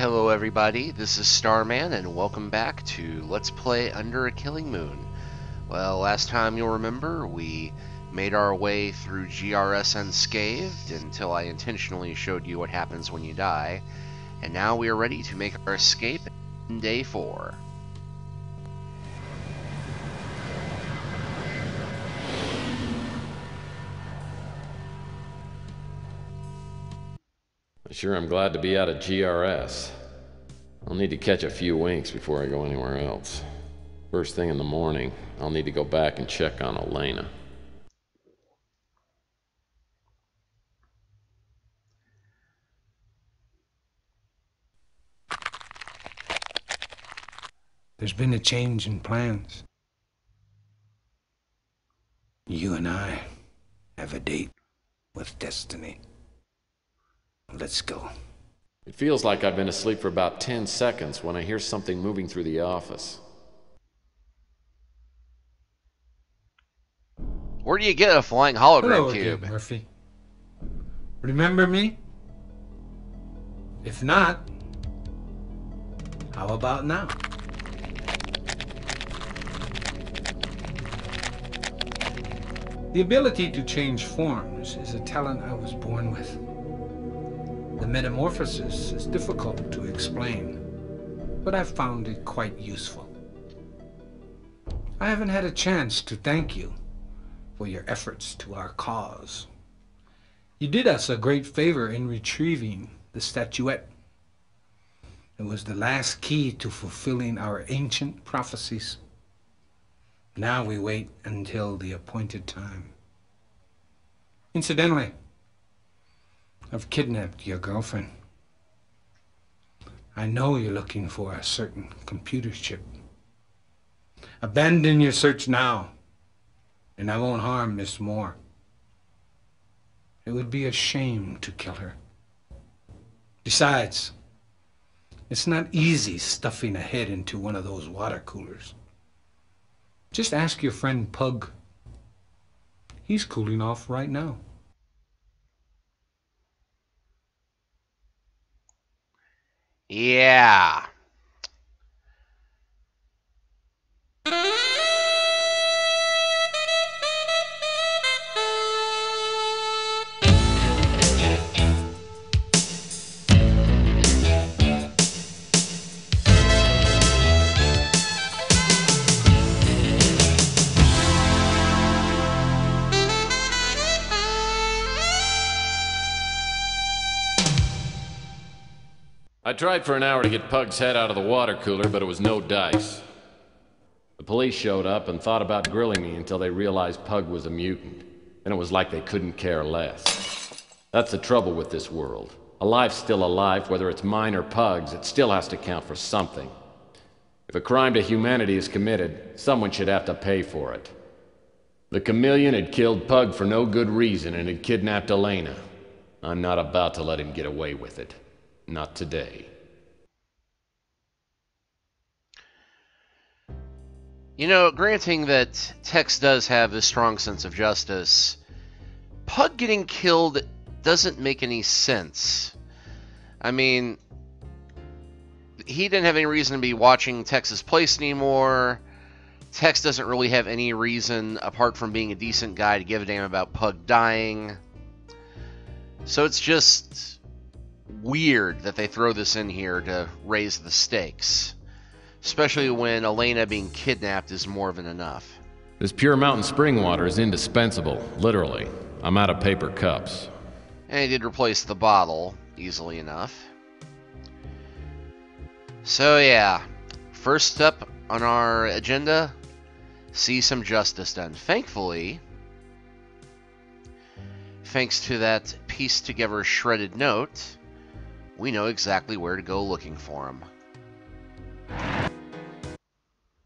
Hello everybody, this is Starman and welcome back to Let's Play Under a Killing Moon. Well, last time you'll remember, we made our way through GRS unscathed until I intentionally showed you what happens when you die, and now we are ready to make our escape in Day 4. Sure, I'm glad to be out of GRS. I'll need to catch a few winks before I go anywhere else. First thing in the morning, I'll need to go back and check on Elena. There's been a change in plans. You and I have a date with destiny. Let's go. It feels like I've been asleep for about 10 seconds when I hear something moving through the office. Where do you get a flying hologram Hello cube? again, Murphy. Remember me? If not, how about now? The ability to change forms is a talent I was born with. The metamorphosis is difficult to explain, but I've found it quite useful. I haven't had a chance to thank you for your efforts to our cause. You did us a great favor in retrieving the statuette. It was the last key to fulfilling our ancient prophecies. Now we wait until the appointed time. Incidentally, I've kidnapped your girlfriend. I know you're looking for a certain computer chip. Abandon your search now, and I won't harm Miss Moore. It would be a shame to kill her. Besides, it's not easy stuffing a head into one of those water coolers. Just ask your friend Pug. He's cooling off right now. Yeah. I tried for an hour to get Pug's head out of the water cooler, but it was no dice. The police showed up and thought about grilling me until they realized Pug was a mutant, and it was like they couldn't care less. That's the trouble with this world. A life's still a life, whether it's mine or Pug's, it still has to count for something. If a crime to humanity is committed, someone should have to pay for it. The Chameleon had killed Pug for no good reason and had kidnapped Elena. I'm not about to let him get away with it. Not today. You know, granting that Tex does have a strong sense of justice, Pug getting killed doesn't make any sense. I mean, he didn't have any reason to be watching Tex's place anymore. Tex doesn't really have any reason, apart from being a decent guy, to give a damn about Pug dying. So it's just weird that they throw this in here to raise the stakes. Especially when Elena being kidnapped is more than enough. This pure mountain spring water is indispensable, literally. I'm out of paper cups. And he did replace the bottle easily enough. So yeah, first up on our agenda, see some justice done. Thankfully, thanks to that pieced together shredded note, we know exactly where to go looking for him.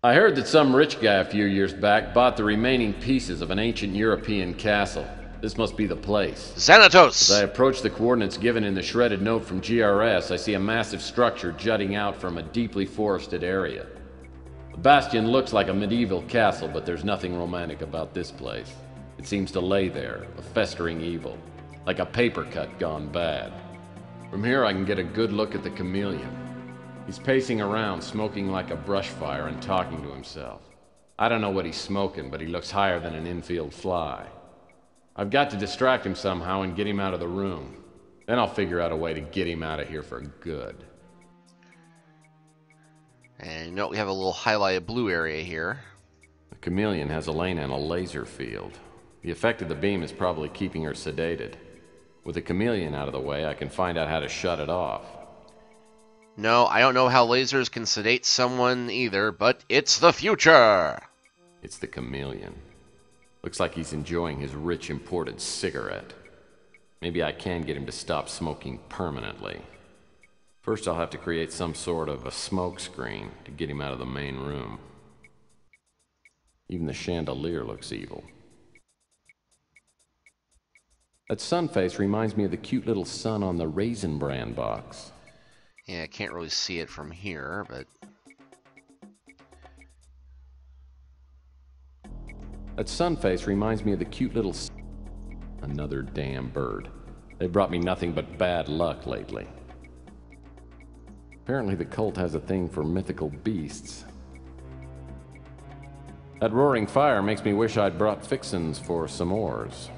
I heard that some rich guy a few years back bought the remaining pieces of an ancient European castle. This must be the place. Xanatos! As I approach the coordinates given in the shredded note from GRS, I see a massive structure jutting out from a deeply forested area. The Bastion looks like a medieval castle, but there's nothing romantic about this place. It seems to lay there, a festering evil, like a paper cut gone bad. From here I can get a good look at the Chameleon. He's pacing around, smoking like a brush fire and talking to himself. I don't know what he's smoking, but he looks higher than an infield fly. I've got to distract him somehow and get him out of the room. Then I'll figure out a way to get him out of here for good. And you know, we have a little highlighted blue area here. The Chameleon has Elena in a laser field. The effect of the beam is probably keeping her sedated. With the Chameleon out of the way, I can find out how to shut it off. No, I don't know how lasers can sedate someone either, but it's the future! It's the Chameleon. Looks like he's enjoying his rich imported cigarette. Maybe I can get him to stop smoking permanently. First I'll have to create some sort of a smoke screen to get him out of the main room. Even the chandelier looks evil. That sun face reminds me of the cute little sun on the Raisin Bran box. Yeah, I can't really see it from here, but... That sun face reminds me of the cute little... Another damn bird. They brought me nothing but bad luck lately. Apparently the cult has a thing for mythical beasts. That roaring fire makes me wish I'd brought fixins for s'mores.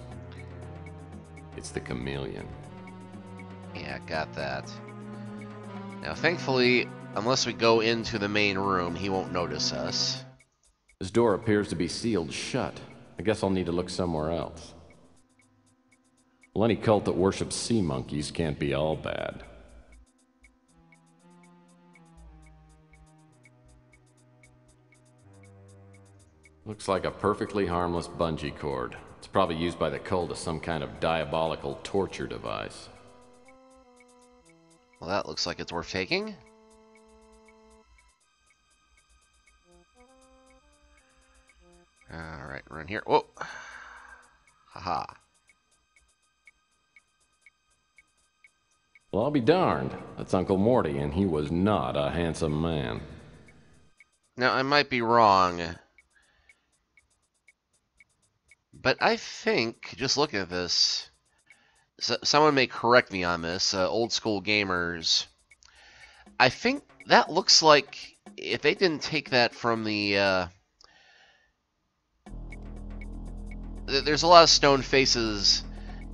It's the Chameleon. Yeah, got that. Now, thankfully, unless we go into the main room, he won't notice us. This door appears to be sealed shut. I guess I'll need to look somewhere else. Well, any cult that worships sea monkeys can't be all bad. Looks like a perfectly harmless bungee cord. It's probably used by the cult as some kind of diabolical torture device. Well, that looks like it's worth taking. Alright, we're in here. Whoa! Haha. Well, I'll be darned. That's Uncle Morty, and he was not a handsome man. Now, I might be wrong, but I think, just looking at this, someone may correct me on this, old school gamers, I think that looks like, if they didn't take that from the, there's a lot of stone faces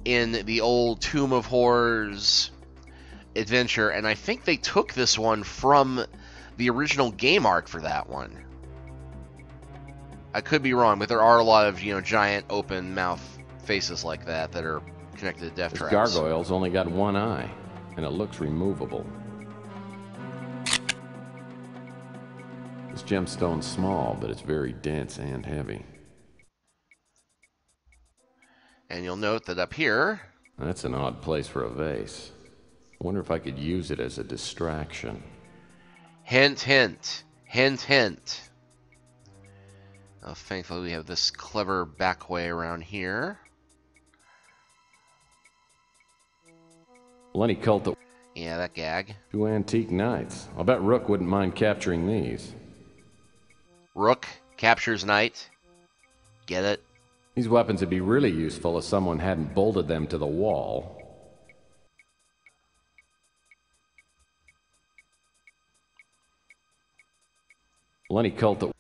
in the old Tomb of Horrors adventure, and I think they took this one from the original game art for that one. I could be wrong, but there are a lot of, you know, giant open mouth faces like that that are connected to death This traps. gargoyle's only got one eye, and it looks removable. This gemstone's small, but it's very dense and heavy. And you'll note that up here... That's an odd place for a vase. I wonder if I could use it as a distraction. Hint, hint. Hint, hint. Oh, thankfully we have this clever back way around here. Well, any cult that... Yeah, that gag. Two antique knights. I'll bet Rook wouldn't mind capturing these. Rook captures knight. Get it? These weapons would be really useful if someone hadn't bolted them to the wall. Well, any cult that...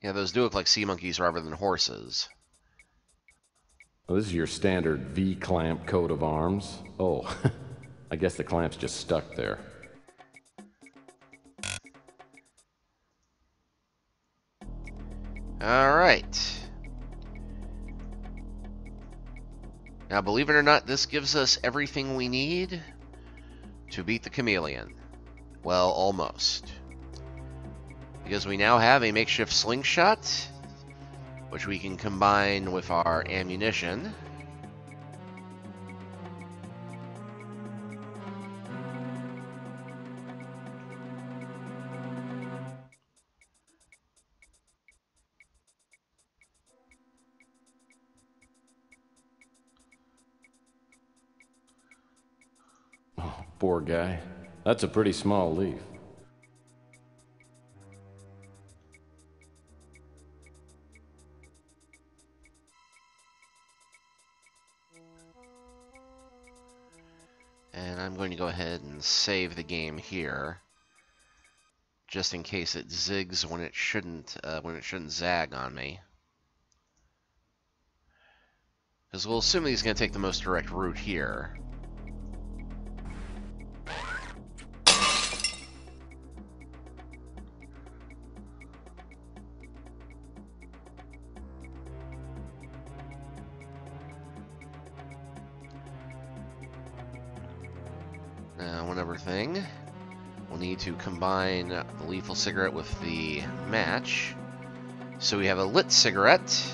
Yeah, those do look like sea monkeys rather than horses. Well, this is your standard V-clamp coat of arms. Oh, I guess the clamp's just stuck there. Alright. Now, believe it or not, this gives us everything we need to beat the Chameleon. Well, almost. Because we now have a makeshift slingshot, which we can combine with our ammunition. Oh, poor guy. That's a pretty small leaf. And I'm going to go ahead and save the game here, just in case it zigs when it shouldn't zag on me. Because we'll assume he's going to take the most direct route here. Now, one other thing. We'll need to combine the lethal cigarette with the match. So we have a lit cigarette.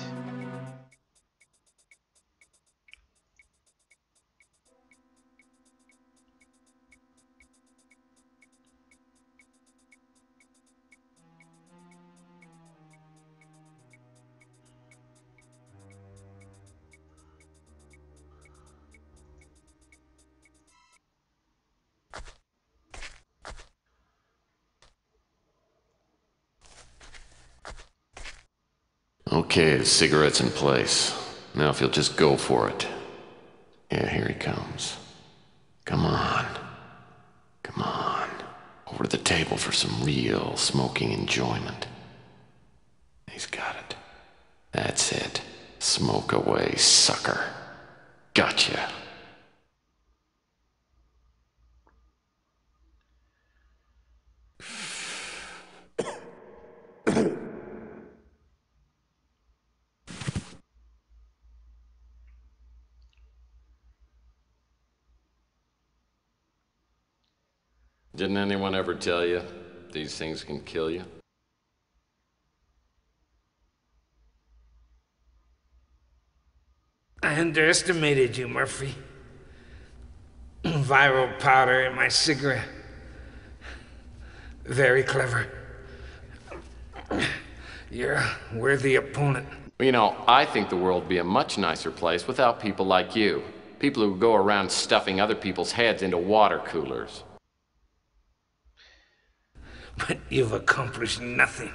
Okay, the cigarette's in place. Now if you'll just go for it. Yeah, here he comes. Come on. Come on. Over to the table for some real smoking enjoyment. He's got it. That's it. Smoke away, sucker. Gotcha. Didn't anyone ever tell you these things can kill you? I underestimated you, Murphy. Viral powder in my cigarette. Very clever. You're a worthy opponent. You know, I think the world would be a much nicer place without people like you. People who go around stuffing other people's heads into water coolers. But you've accomplished nothing.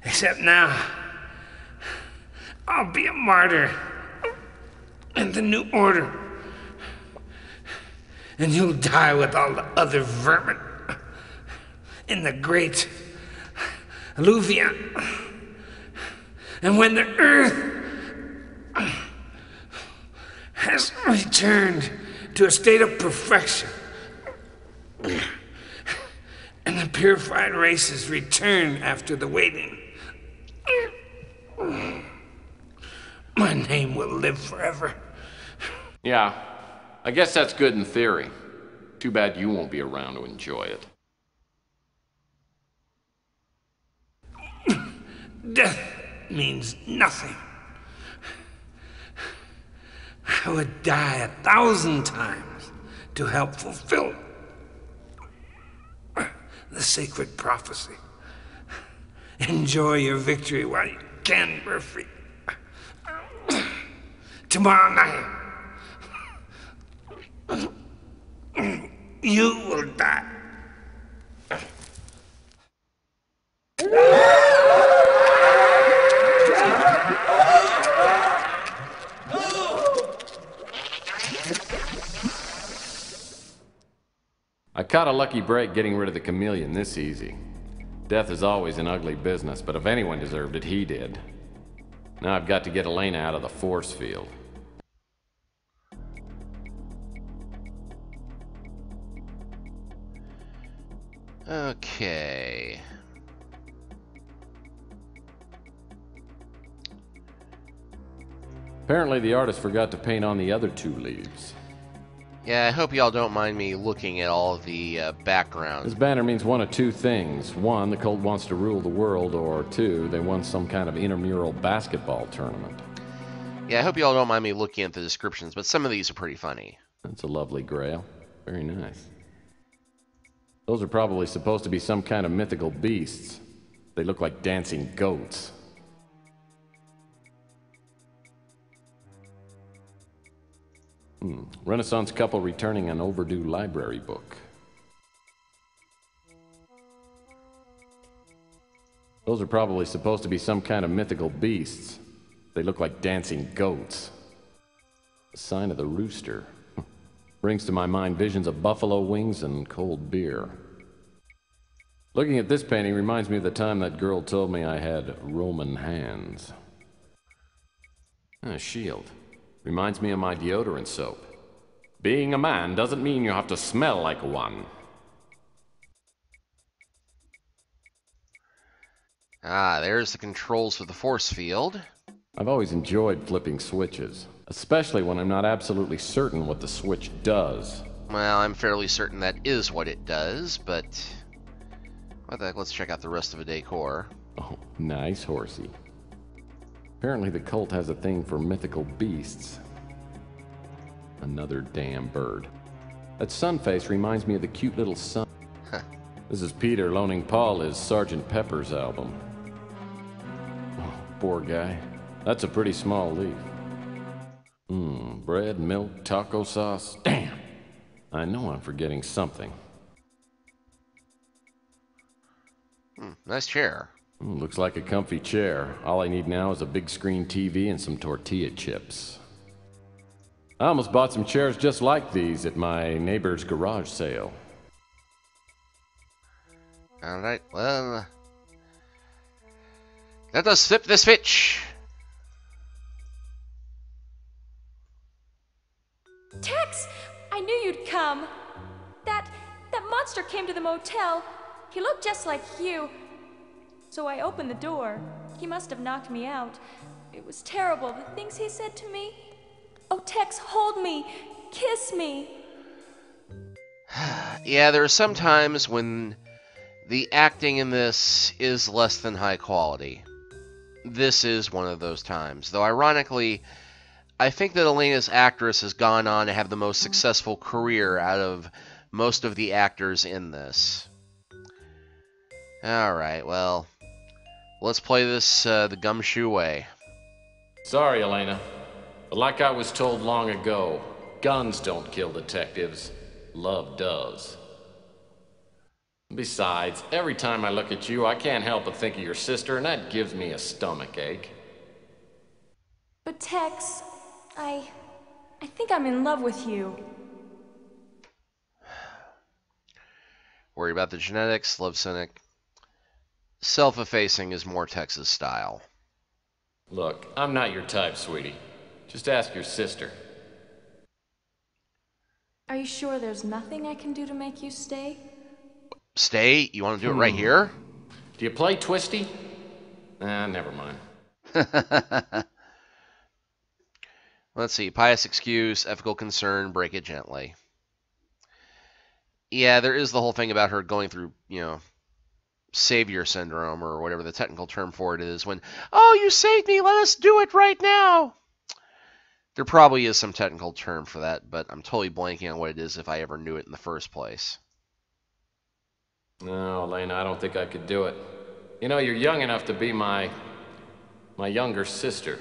Except now, I'll be a martyr in the New Order. And you'll die with all the other vermin in the great alluvion. And when the earth has returned to a state of perfection, and the purified races return after the waiting, my name will live forever. Yeah, I guess that's good in theory. Too bad you won't be around to enjoy it. Death means nothing. I would die 1,000 times to help fulfill the sacred prophecy. Enjoy your victory while you can, Murphy. Tomorrow night, you will die. I caught a lucky break getting rid of the Chameleon this easy. Death is always an ugly business, but if anyone deserved it, he did. Now I've got to get Elena out of the force field. Okay. Apparently the artist forgot to paint on the other two leaves. Yeah, I hope y'all don't mind me looking at all the background. This banner means one of two things. One, the cult wants to rule the world, or two, they won some kind of intramural basketball tournament. Yeah, I hope y'all don't mind me looking at the descriptions, but some of these are pretty funny. That's a lovely grail. Very nice. Those are probably supposed to be some kind of mythical beasts. They look like dancing goats. Renaissance couple returning an overdue library book. Those are probably supposed to be some kind of mythical beasts. They look like dancing goats. A sign of the rooster. Brings to my mind visions of buffalo wings and cold beer. Looking at this painting reminds me of the time that girl told me I had Roman hands. A shield. Reminds me of my deodorant soap. Being a man doesn't mean you have to smell like one. Ah, there's the controls for the force field. I've always enjoyed flipping switches, especially when I'm not absolutely certain what the switch does. Well, I'm fairly certain that is what it does, but... what the heck, let's check out the rest of the decor. Oh, nice horsey. Apparently the cult has a thing for mythical beasts. Another damn bird. That sun face reminds me of the cute little sun. This is Peter loaning Paul his Sgt. Pepper's album. Oh, poor guy. That's a pretty small leaf. Bread, milk, taco sauce. Damn! I know I'm forgetting something. Nice chair. Looks like a comfy chair. All I need now is a big screen TV and some tortilla chips. I almost bought some chairs just like these at my neighbor's garage sale. Alright, well... let us flip the switch! Tex! I knew you'd come! That monster came to the motel. He looked just like you. So I opened the door. He must have knocked me out. It was terrible, the things he said to me. Oh, Tex, hold me! Kiss me! Yeah, there are some times when the acting in this is less than high quality. This is one of those times. Though, ironically, I think that Elena's actress has gone on to have the most successful career out of most of the actors in this. Alright, well, let's play this the gumshoe way. Sorry, Elena. But like I was told long ago, guns don't kill detectives. Love does. Besides, every time I look at you, I can't help but think of your sister, and that gives me a stomachache. But Tex, I think I'm in love with you. Worry about the genetics, love cynic. Self-effacing is more Texas style. Look, I'm not your type, sweetie. Just ask your sister. Are you sure there's nothing I can do to make you stay? Stay? You want to do it right here? Do you play Twisty? Never mind. Let's see. Pious excuse, ethical concern, break it gently. Yeah, there is the whole thing about her going through, savior syndrome, or whatever the technical term for it is, when, oh, you saved me, let us do it right now. There probably is some technical term for that, but I'm totally blanking on what it is if I ever knew it in the first place. No, Elena, I don't think I could do it. You know, you're young enough to be my younger sister.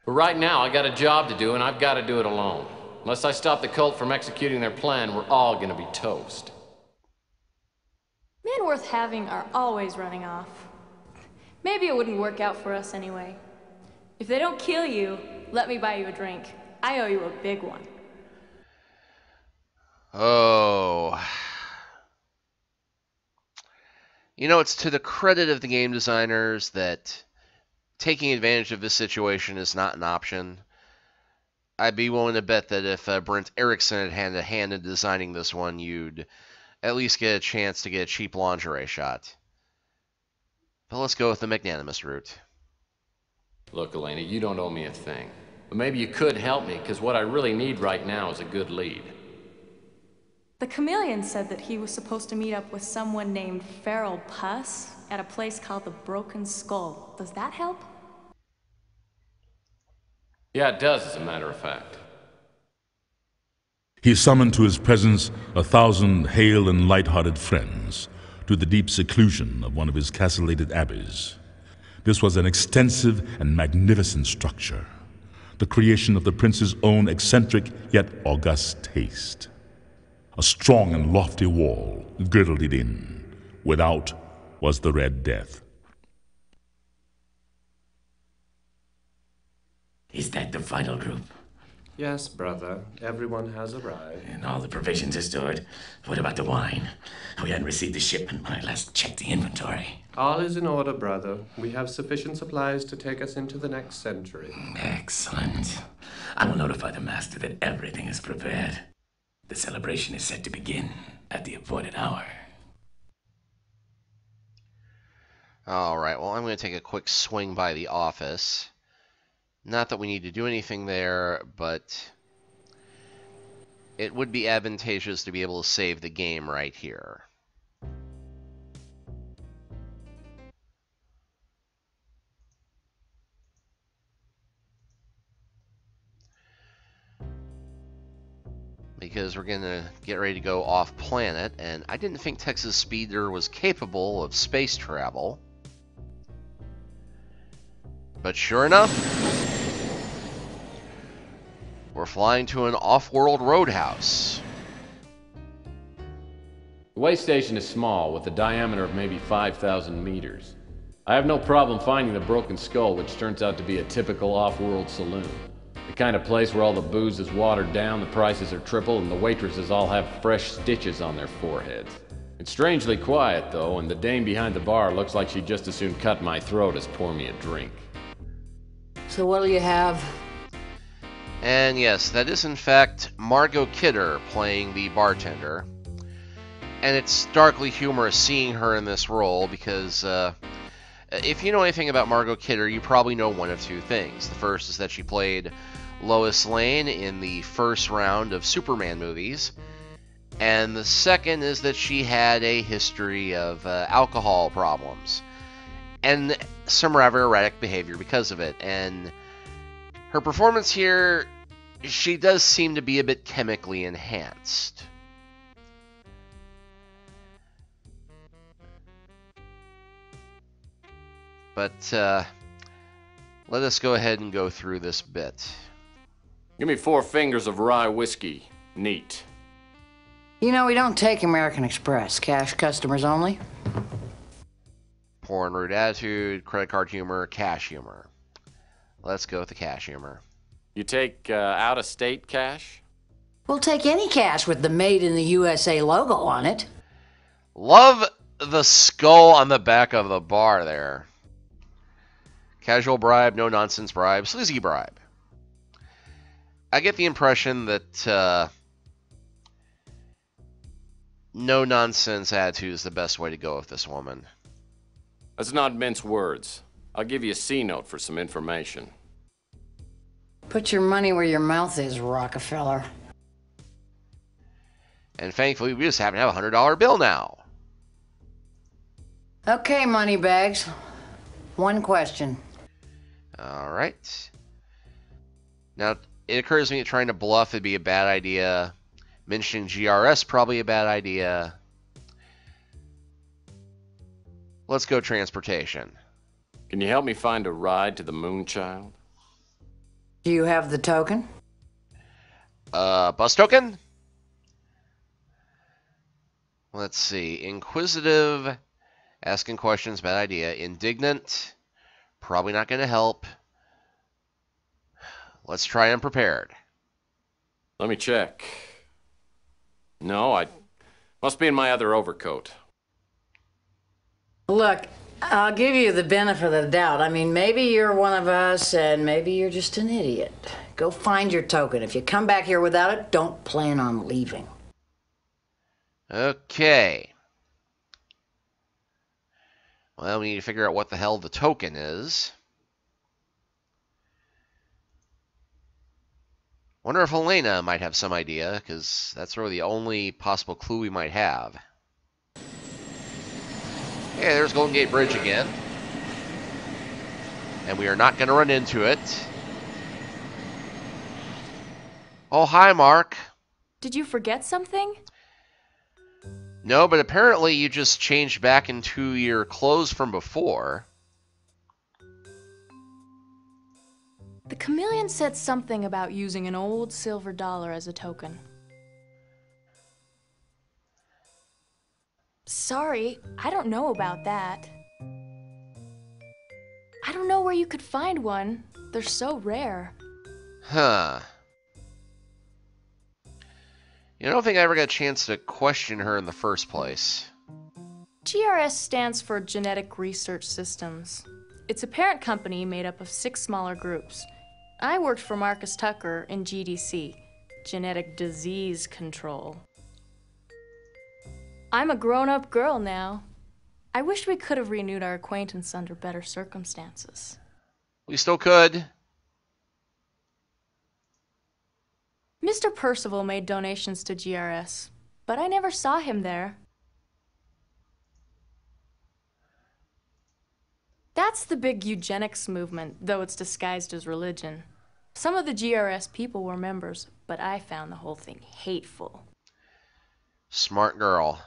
But right now, I got a job to do, and I've got to do it alone. Unless I stop the cult from executing their plan, we're all gonna be toast. Men worth having are always running off. Maybe it wouldn't work out for us anyway. If they don't kill you, let me buy you a drink. I owe you a big one. Oh. It's to the credit of the game designers that taking advantage of this situation is not an option. I'd be willing to bet that if Brent Erickson had a hand in designing this one, you'd at least get a chance to get a cheap lingerie shot. But let's go with the magnanimous route. Look, Elena, you don't owe me a thing. But maybe you could help me, because what I really need right now is a good lead. The Chameleon said that he was supposed to meet up with someone named Feral Puss at a place called the Broken Skull. Does that help? Yeah, it does, as a matter of fact. He summoned to his presence 1,000 hale and light-hearted friends to the deep seclusion of one of his castellated abbeys. This was an extensive and magnificent structure, the creation of the prince's own eccentric yet august taste. A strong and lofty wall girdled it in. Without was the Red Death. Is that the final group? Yes, brother. Everyone has arrived. And all the provisions are stored. What about the wine? We hadn't received the shipment when I last checked the inventory. All is in order, brother. We have sufficient supplies to take us into the next century. Excellent. I will notify the master that everything is prepared. The celebration is set to begin at the appointed hour. Alright, well, I'm going to take a quick swing by the office. Not that we need to do anything there, but it would be advantageous to be able to save the game right here. Because we're going to get ready to go off planet, and I didn't think Texas Speeder was capable of space travel. But sure enough, we're flying to an off-world roadhouse. The way station is small, with a diameter of maybe 5,000 meters. I have no problem finding the broken skull, which turns out to be a typical Offworld Saloon. The kind of place where all the booze is watered down, the prices are triple, and the waitresses all have fresh stitches on their foreheads. It's strangely quiet, though, and the dame behind the bar looks like she'd just as soon cut my throat as pour me a drink. So what'll you have? And yes, that is in fact Margot Kidder playing the bartender. And it's darkly humorous seeing her in this role because if you know anything about Margot Kidder, you probably know one of two things. The first is that she played Lois Lane in the first round of Superman movies. And the second is that she had a history of alcohol problems. And some rather erratic behavior because of it. And her performance here, she does seem to be a bit chemically enhanced. But let us go ahead and go through this bit. Give me 4 fingers of rye whiskey. Neat. You know, we don't take American Express. Cash customers only. Poor and rude attitude, credit card humor, cash humor. Let's go with the cash humor. You take out-of-state cash? We'll take any cash with the Made in the USA logo on it. Love the skull on the back of the bar there. Casual bribe, no-nonsense bribe, sleazy bribe. I get the impression that no-nonsense attitude is the best way to go with this woman. Let's not mince words. I'll give you a C-note for some information. Put your money where your mouth is, Rockefeller. And thankfully, we just happen to have a $100 bill now. Okay, moneybags. One question. All right. Now, it occurs to me that trying to bluff would be a bad idea. Mentioning GRS probably a bad idea. Let's go transportation. Can you help me find a ride to the Moonchild? Do you have the token? Bus token? Let's see. Inquisitive. Asking questions, bad idea. Indignant. Probably not going to help. Let's try unprepared. Let me check. No, I must be in my other overcoat. Look, I'll give you the benefit of the doubt. I mean, maybe you're one of us, and maybe you're just an idiot. Go find your token. If you come back here without it, don't plan on leaving. Okay. Well, we need to figure out what the hell the token is. Wonder if Elena might have some idea, because that's really the only possible clue we might have. Hey, there's Golden Gate Bridge again. And we are not going to run into it. Oh, hi, Mark. Did you forget something? No, but apparently you just changed back into your clothes from before. The Chameleon said something about using an old silver dollar as a token. Sorry, I don't know about that. I don't know where you could find one. They're so rare. Huh. I don't think I ever got a chance to question her in the first place. GRS stands for Genetic Research Systems. It's a parent company made up of 6 smaller groups. I worked for Marcus Tucker in GDC, Genetic Disease Control. I'm a grown-up girl now. I wish we could have renewed our acquaintance under better circumstances. We still could. Mr. Percival made donations to GRS, but I never saw him there. That's the big eugenics movement, though it's disguised as religion. Some of the GRS people were members, but I found the whole thing hateful. Smart girl.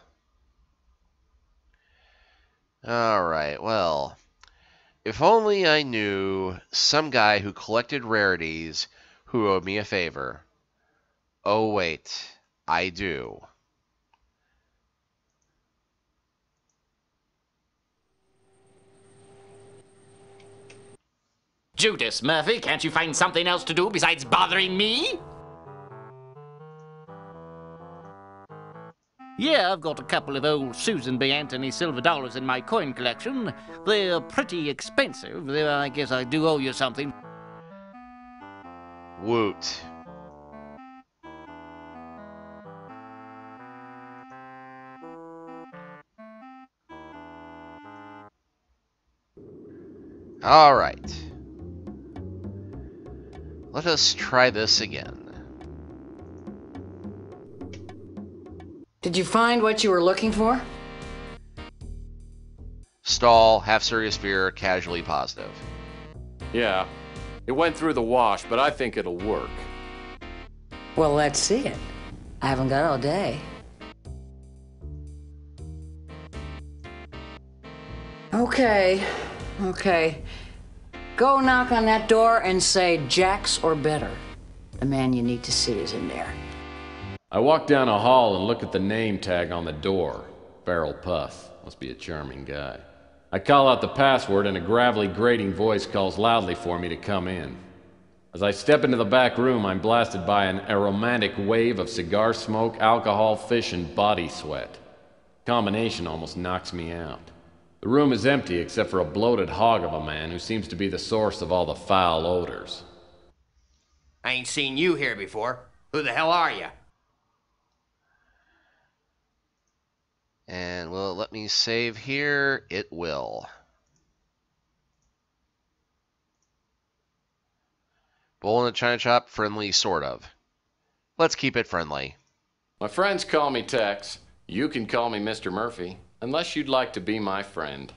Alright, well, if only I knew some guy who collected rarities who owed me a favor. Oh wait, I do. Judas Murphy, can't you find something else to do besides bothering me? Yeah, I've got a couple of old Susan B. Anthony silver dollars in my coin collection. They're pretty expensive. I guess I do owe you something. Woot. All right. Let us try this again. Did you find what you were looking for? Stall, half serious fear, casually positive. Yeah, it went through the wash, but I think it'll work. Well, let's see it. I haven't got all day. Okay. Go knock on that door and say Jax or better. The man you need to see is in there. I walk down a hall and look at the name tag on the door. Feral Puss. Must be a charming guy. I call out the password and a gravelly, grating voice calls loudly for me to come in. As I step into the back room, I'm blasted by an aromatic wave of cigar smoke, alcohol, fish, and body sweat. The combination almost knocks me out. The room is empty except for a bloated hog of a man who seems to be the source of all the foul odors. I ain't seen you here before. Who the hell are you? And will it let me save here? It will. Bull in a china shop, friendly, sort of. Let's keep it friendly. My friends call me Tex. You can call me Mr. Murphy, unless you'd like to be my friend.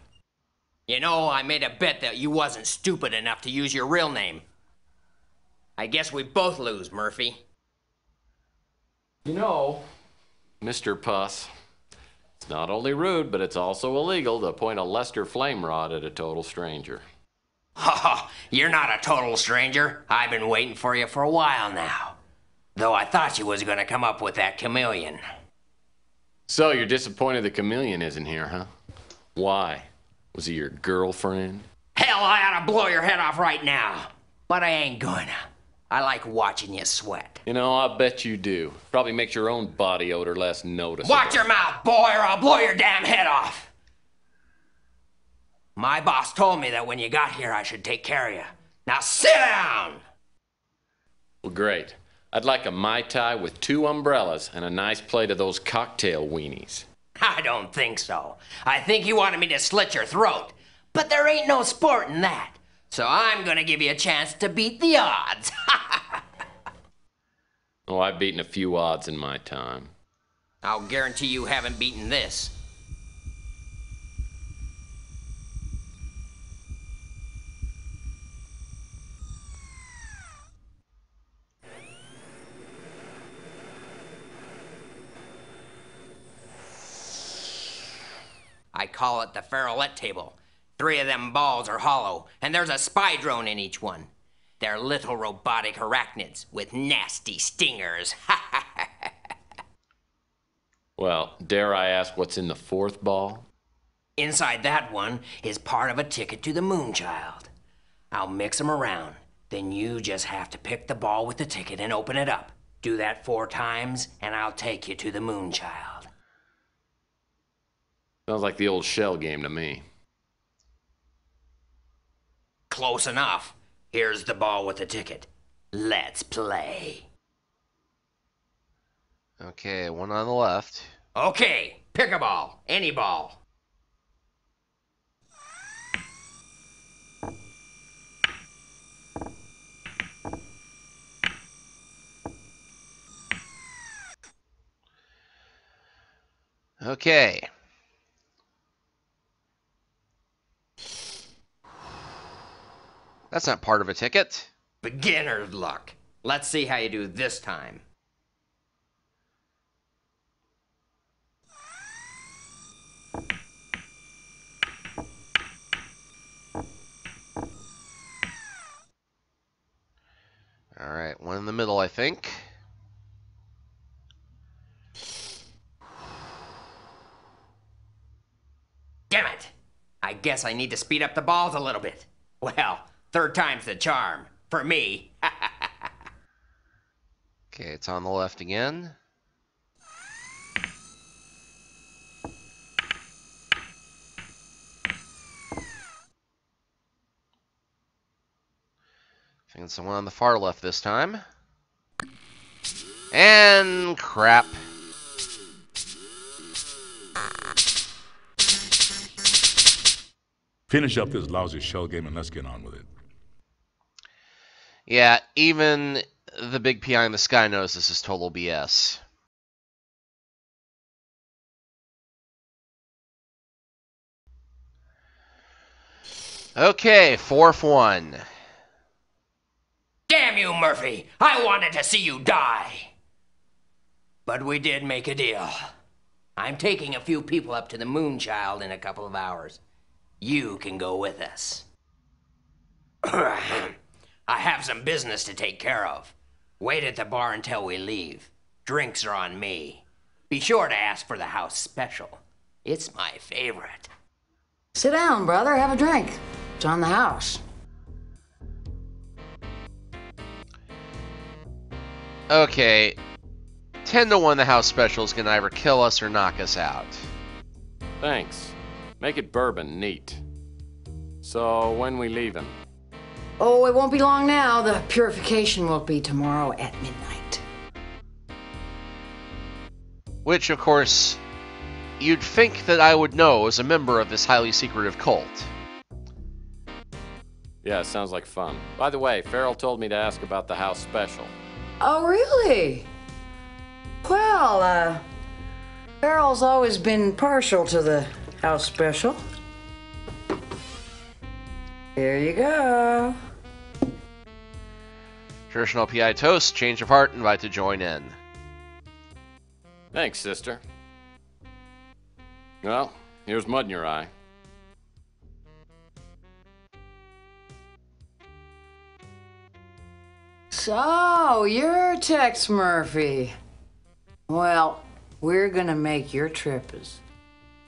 You know, I made a bet that you wasn't stupid enough to use your real name. I guess we both lose, Murphy. You know, Mr. Puss, it's not only rude, but it's also illegal to point a Lester flame rod at a total stranger. Ha! You're not a total stranger. I've been waiting for you for a while now. Though I thought you was gonna come up with that chameleon. So you're disappointed the chameleon isn't here, huh? Why? Was he your girlfriend? Hell, I ought to blow your head off right now. But I ain't gonna. I like watching you sweat. You know, I bet you do. Probably makes your own body odor less noticeable. Watch your mouth, boy, or I'll blow your damn head off. My boss told me that when you got here, I should take care of you. Now sit down! Well, great. I'd like a Mai Tai with 2 umbrellas and a nice plate of those cocktail weenies. I don't think so. I think you wanted me to slit your throat. But there ain't no sport in that. So I'm gonna give you a chance to beat the odds. Oh, I've beaten a few odds in my time. I'll guarantee you haven't beaten this. I call it the Feralette table. 3 of them balls are hollow, and there's a spy drone in each one. They're little robotic arachnids with nasty stingers. Well, dare I ask what's in the 4th ball? Inside that one is part of a ticket to the Moonchild. I'll mix them around. Then you just have to pick the ball with the ticket and open it up. Do that 4 times, and I'll take you to the Moonchild. Sounds like the old shell game to me. Close enough. Here's the ball with the ticket. Let's play. Okay, one on the left. Okay, pick a ball. Any ball. Okay. That's not part of a ticket. Beginner's luck. Let's see how you do this time. All right, one in the middle, I think. Damn it! I guess I need to speed up the balls a little bit. Well, 3rd time's the charm. For me. Okay, it's on the left again. I think it's the one on the far left this time. And crap. Finish up this lousy shell game and let's get on with it. Yeah, even the big PI in the sky knows this is total BS. Okay, 4th one. Damn you, Murphy! I wanted to see you die! But we did make a deal. I'm taking a few people up to the Moonchild in a couple of hours. You can go with us. I have some business to take care of. Wait at the bar until we leave. Drinks are on me. Be sure to ask for the house special. It's my favorite. Sit down, brother. Have a drink. It's on the house. Okay, 10-1 the house special is going to either kill us or knock us out. Thanks. Make it bourbon, neat. So, when we leaving? Oh, it won't be long now. The purification will be tomorrow at midnight. Which, of course, you'd think that I would know as a member of this highly secretive cult. Yeah, sounds like fun. By the way, Farrell told me to ask about the house special. Oh, really? Well, Farrell's always been partial to the house special. Here you go. Traditional PI toast, change of heart, invite to join in. Thanks, sister. Well, here's mud in your eye. So, you're Tex Murphy. Well, we're gonna make your trip as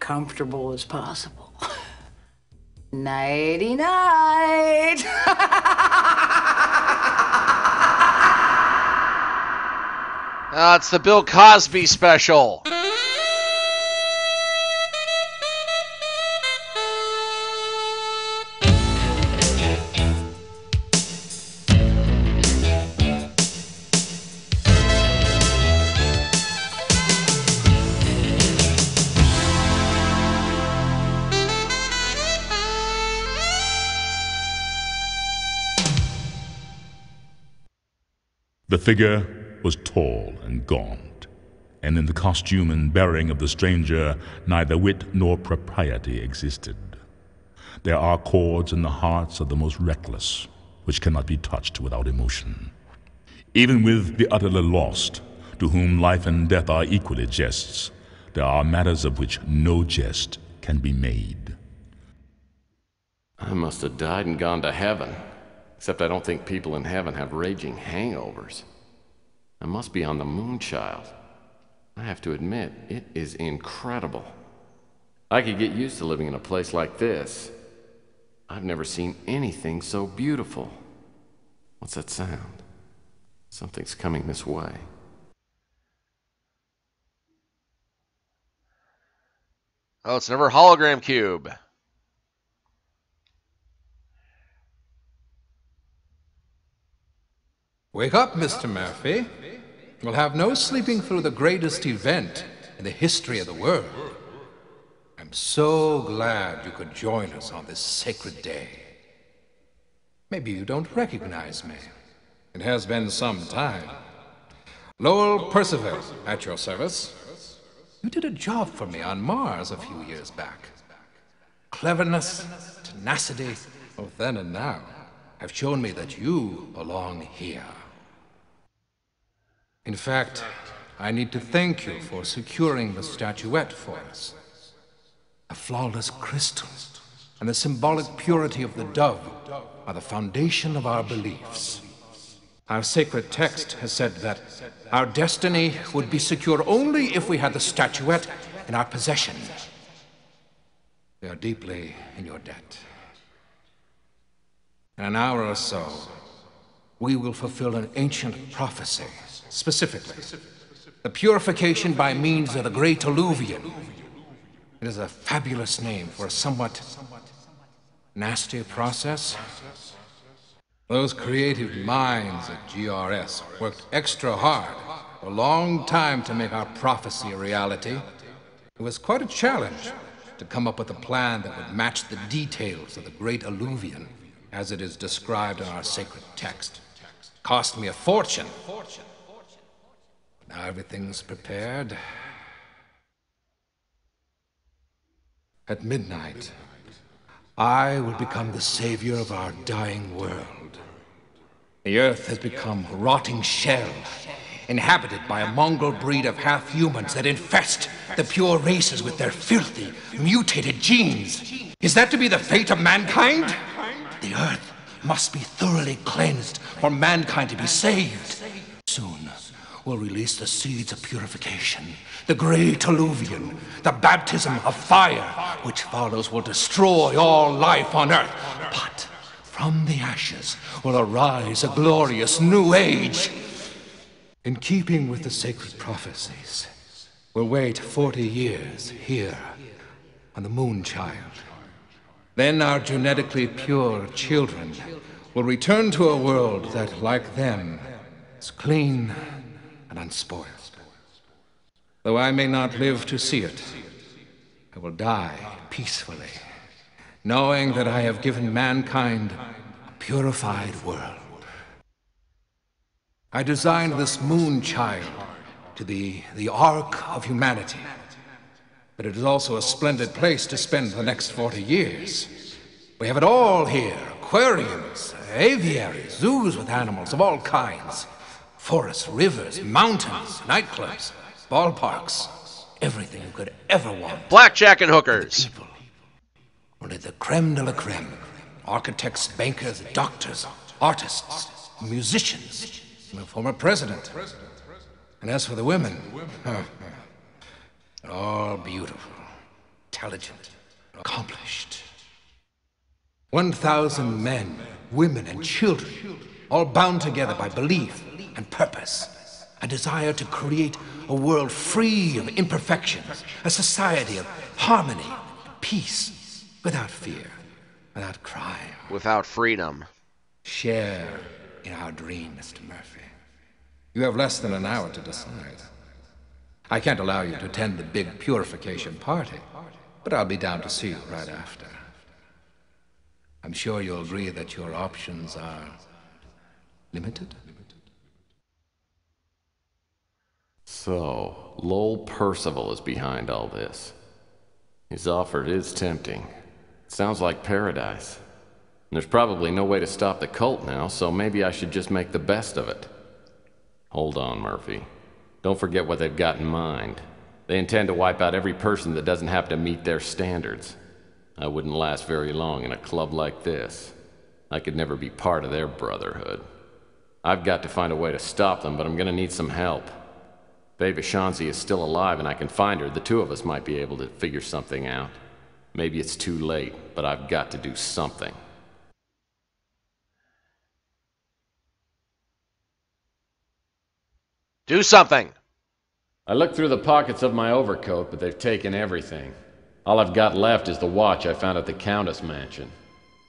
comfortable as possible. Nighty-night! It's the Bill Cosby special. The figure was tall and gaunt, and in the costume and bearing of the stranger neither wit nor propriety existed. There are chords in the hearts of the most reckless which cannot be touched without emotion. Even with the utterly lost, to whom life and death are equally jests, there are matters of which no jest can be made. I must have died and gone to heaven. Except I don't think people in heaven have raging hangovers. I must be on the Moonchild. I have to admit, it is incredible. I could get used to living in a place like this. I've never seen anything so beautiful. What's that sound? Something's coming this way. Oh, it's another hologram cube. Wake up, Mr. Murphy. We'll have no sleeping through the greatest event in the history of the world. I'm so glad you could join us on this sacred day. Maybe you don't recognize me. It has been some time. Lowell Percival, at your service. You did a job for me on Mars a few years back. Cleverness, tenacity, both then and now, have shown me that you belong here. In fact, I need to thank you for securing the statuette for us. The flawless crystal and the symbolic purity of the dove are the foundation of our beliefs. Our sacred text has said that our destiny would be secure only if we had the statuette in our possession. We are deeply in your debt. In an hour or so, we will fulfill an ancient prophecy. Specifically, the purification by means of the Great Alluvion. It is a fabulous name for a somewhat nasty process. Those creative minds at GRS worked extra hard for a long time to make our prophecy a reality. It was quite a challenge to come up with a plan that would match the details of the Great Alluvion as it is described in our sacred text. It cost me a fortune. Now everything's prepared. At midnight, I will become the savior of our dying world. The earth has become a rotting shell, inhabited by a mongrel breed of half-humans that infest the pure races with their filthy, mutated genes. Is that to be the fate of mankind? The earth must be thoroughly cleansed for mankind to be saved. Soon, we'll release the seeds of purification, the great alluvion, the baptism of fire, which follows will destroy all life on earth. But from the ashes will arise a glorious new age. In keeping with the sacred prophecies, we'll wait 40 years here on the Moonchild. Then our genetically pure children will return to a world that, like them, is clean and unspoiled. Though I may not live to see it, I will die peacefully, knowing that I have given mankind a purified world. I designed this Moonchild to be the Ark of humanity, but it is also a splendid place to spend the next 40 years. We have it all here: aquariums, aviaries, zoos with animals of all kinds, forests, rivers, mountains, nightclubs, ballparks, everything you could ever want. Blackjack and hookers. People. Only the creme de la creme. Architects, bankers, doctors, artists, musicians, and a former president. And as for the women, they're all beautiful, intelligent, accomplished. 1,000 men, women, and children, all bound together by belief and purpose. A desire to create a world free of imperfections, a society of harmony, peace, without fear, without crime. Without freedom. Share in our dream, Mr. Murphy. You have less than an hour to decide. I can't allow you to attend the big purification party, but I'll be down to see you right after. I'm sure you'll agree that your options are limited. So, Lowell Percival is behind all this. His offer is tempting. It sounds like paradise. And there's probably no way to stop the cult now, so maybe I should just make the best of it. Hold on, Murphy. Don't forget what they've got in mind. They intend to wipe out every person that doesn't happen to meet their standards. I wouldn't last very long in a club like this. I could never be part of their brotherhood. I've got to find a way to stop them, but I'm gonna need some help. If Ava Shanzi is still alive and I can find her, the two of us might be able to figure something out. Maybe it's too late, but I've got to do something. Do something! I looked through the pockets of my overcoat, but they've taken everything. All I've got left is the watch I found at the Countess mansion.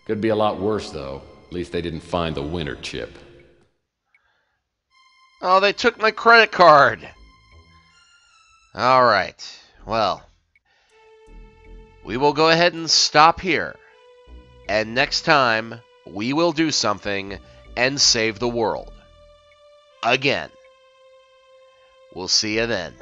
Could be a lot worse, though. At least they didn't find the winter chip. Oh, they took my credit card. All right. Well, we will go ahead and stop here. And next time, we will do something and save the world. Again. We'll see you then.